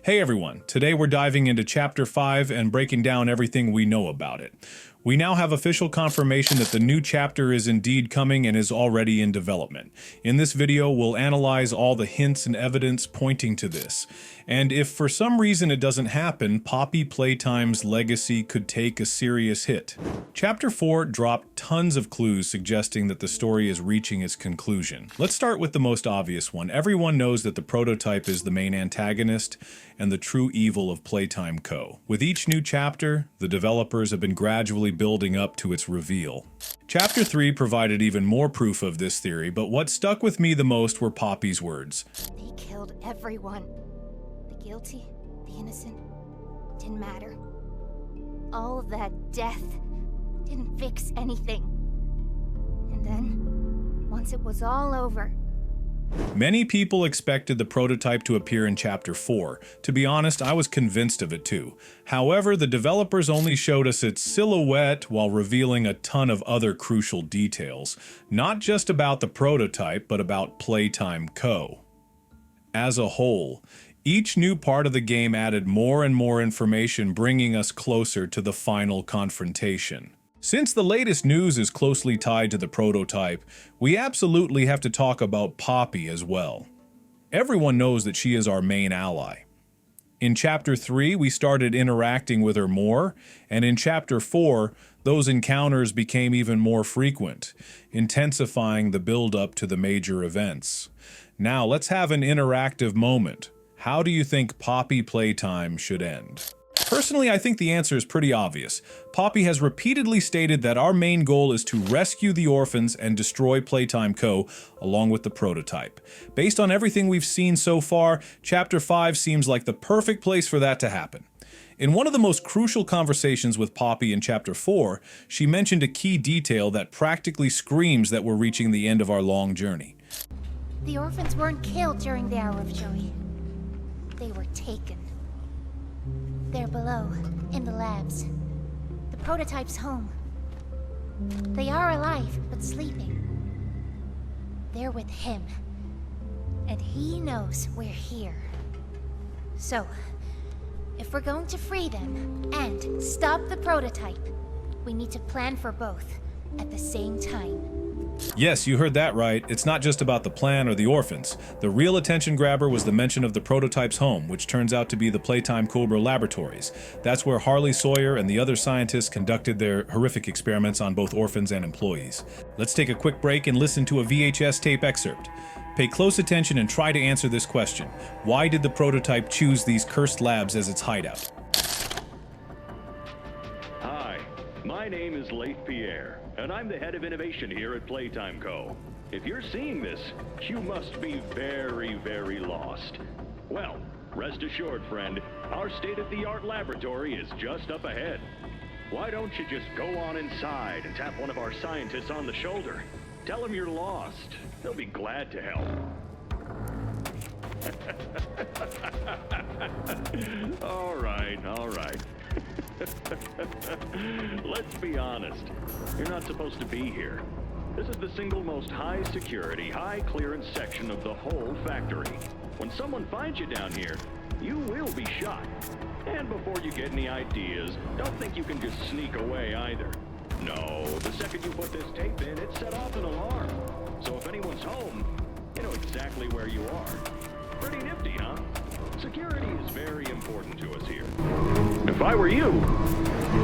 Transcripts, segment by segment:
Hey everyone, today we're diving into Chapter 5 and breaking down everything we know about it. We now have official confirmation that the new chapter is indeed coming and is already in development. In this video, we'll analyze all the hints and evidence pointing to this. And if for some reason it doesn't happen, Poppy Playtime's legacy could take a serious hit. Chapter 4 dropped tons of clues suggesting that the story is reaching its conclusion. Let's start with the most obvious one. Everyone knows that the prototype is the main antagonist and the true evil of Playtime Co. With each new chapter, the developers have been gradually building up to its reveal. Chapter 3 provided even more proof of this theory, but what stuck with me the most were Poppy's words. They killed everyone. The guilty, the innocent, didn't matter. All of that death didn't fix anything. And then, once it was all over, many people expected the prototype to appear in Chapter 4. To be honest, I was convinced of it too. However, the developers only showed us its silhouette while revealing a ton of other crucial details. Not just about the prototype, but about Playtime Co. As a whole, each new part of the game added more and more information, bringing us closer to the final confrontation. Since the latest news is closely tied to the prototype, we absolutely have to talk about Poppy as well. Everyone knows that she is our main ally. In Chapter 3, we started interacting with her more, and in Chapter 4, those encounters became even more frequent, intensifying the build-up to the major events. Now, let's have an interactive moment. How do you think Poppy Playtime should end? Personally, I think the answer is pretty obvious. Poppy has repeatedly stated that our main goal is to rescue the orphans and destroy Playtime Co., along with the prototype. Based on everything we've seen so far, Chapter 5 seems like the perfect place for that to happen. In one of the most crucial conversations with Poppy in Chapter 4, she mentioned a key detail that practically screams that we're reaching the end of our long journey. the orphans weren't killed during the hour of joy. They were taken. They're below, in the labs. The prototype's home. They are alive, but sleeping. They're with him. And he knows we're here. So, if we're going to free them and stop the prototype, we need to plan for both at the same time. Yes, you heard that right. It's not just about the plan or the orphans. The real attention grabber was the mention of the prototype's home, which turns out to be the Playtime Cobra laboratories. That's where Harley Sawyer and the other scientists conducted their horrific experiments on both orphans and employees. Let's take a quick break and listen to a VHS tape excerpt. Pay close attention and try to answer this question. Why did the prototype choose these cursed labs as its hideout? Hi, my name is Leith Pierre, and I'm the head of innovation here at Playtime Co. If you're seeing this, you must be very, very lost. Well, rest assured, friend, our state-of-the-art laboratory is just up ahead. Why don't you just go on inside and tap one of our scientists on the shoulder? Tell them you're lost. They'll be glad to help. All right. Let's be honest. You're not supposed to be here. This is the single most high security, high clearance section of the whole factory. When someone finds you down here, you will be shot. And before you get any ideas, don't think you can just sneak away either. No, the second you put this tape in, it set off an alarm. So if anyone's home, you know exactly where you are. Pretty nifty, huh? Security is very important to us here. If I were you,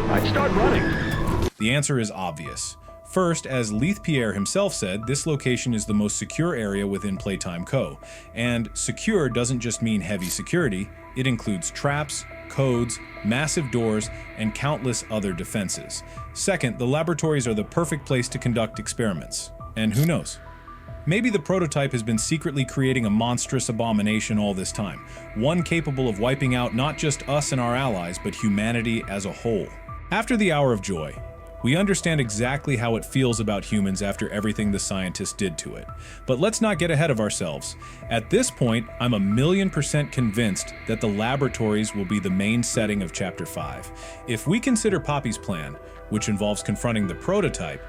I'd start running. The answer is obvious. First, as Leith Pierre himself said, this location is the most secure area within Playtime Co. And secure doesn't just mean heavy security, it includes traps, codes, massive doors, and countless other defenses. Second, the laboratories are the perfect place to conduct experiments. And who knows? Maybe the prototype has been secretly creating a monstrous abomination all this time, one capable of wiping out not just us and our allies, but humanity as a whole. After the Hour of Joy, we understand exactly how it feels about humans after everything the scientists did to it. But let's not get ahead of ourselves. At this point, I'm 1,000,000% convinced that the laboratories will be the main setting of Chapter 5. If we consider Poppy's plan, which involves confronting the prototype,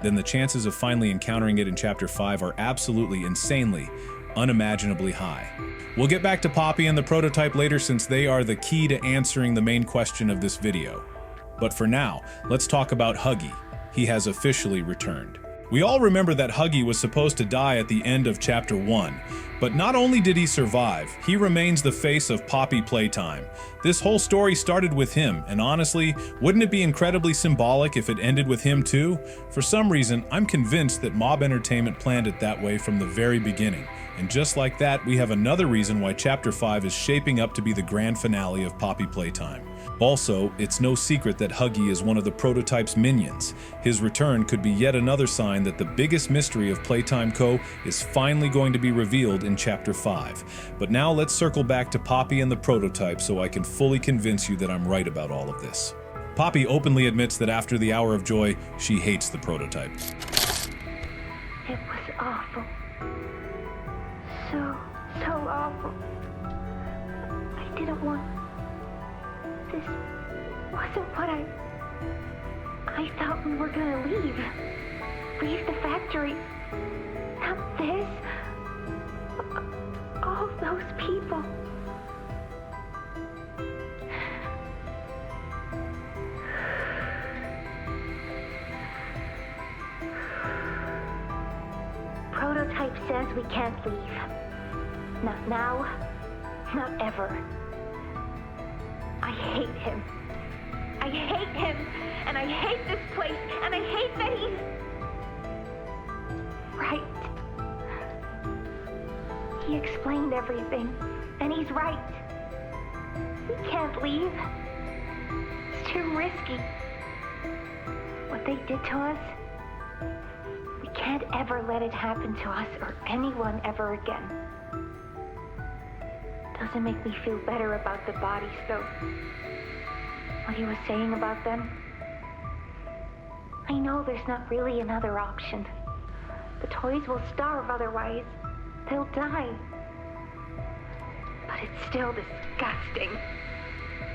then the chances of finally encountering it in Chapter 5 are absolutely insanely, unimaginably high. We'll get back to Poppy and the prototype later since they are the key to answering the main question of this video. But for now, let's talk about Huggy. He has officially returned. We all remember that Huggy was supposed to die at the end of Chapter 1, but not only did he survive, he remains the face of Poppy Playtime. This whole story started with him, and honestly, wouldn't it be incredibly symbolic if it ended with him too? For some reason, I'm convinced that Mob Entertainment planned it that way from the very beginning. And just like that, we have another reason why Chapter 5 is shaping up to be the grand finale of Poppy Playtime. Also, it's no secret that Huggy is one of the prototype's minions. His return could be yet another sign that the biggest mystery of Playtime Co. is finally going to be revealed in Chapter 5. But now let's circle back to Poppy and the prototype so I can fully convince you that I'm right about all of this. Poppy openly admits that after the Hour of Joy, she hates the prototype. It was awful. So awful. I didn't want... This wasn't what I thought we were gonna leave. Leave the factory. Not this. All those people. Prototype says we can't leave. Not now, not ever. I hate him. I hate him, and I hate this place, and I hate that he's... right. He explained everything, and he's right. We can't leave. It's too risky. What they did to us, we can't ever let it happen to us or anyone ever again. Doesn't make me feel better about the bodies, though. What he was saying about them. I know there's not really another option. The toys will starve otherwise. They'll die. But it's still disgusting.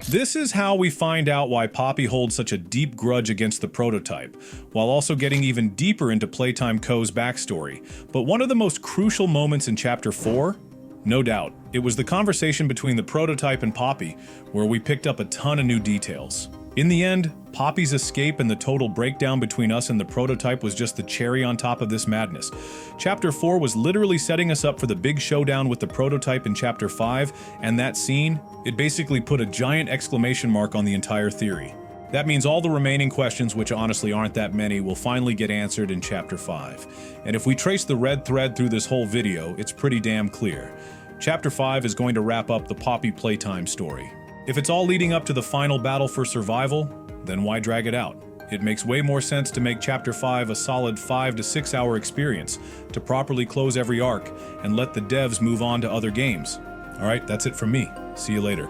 This is how we find out why Poppy holds such a deep grudge against the prototype, while also getting even deeper into Playtime Co.'s backstory. But one of the most crucial moments in Chapter 4? No doubt, it was the conversation between the prototype and Poppy, where we picked up a ton of new details. In the end, Poppy's escape and the total breakdown between us and the prototype was just the cherry on top of this madness. Chapter 4 was literally setting us up for the big showdown with the prototype in Chapter 5, and that scene, it basically put a giant exclamation mark on the entire theory. That means all the remaining questions, which honestly aren't that many, will finally get answered in Chapter 5. And if we trace the red thread through this whole video, it's pretty damn clear. Chapter 5 is going to wrap up the Poppy Playtime story. If it's all leading up to the final battle for survival, then why drag it out? It makes way more sense to make Chapter 5 a solid 5 to 6 hour experience to properly close every arc and let the devs move on to other games. Alright, that's it from me. See you later.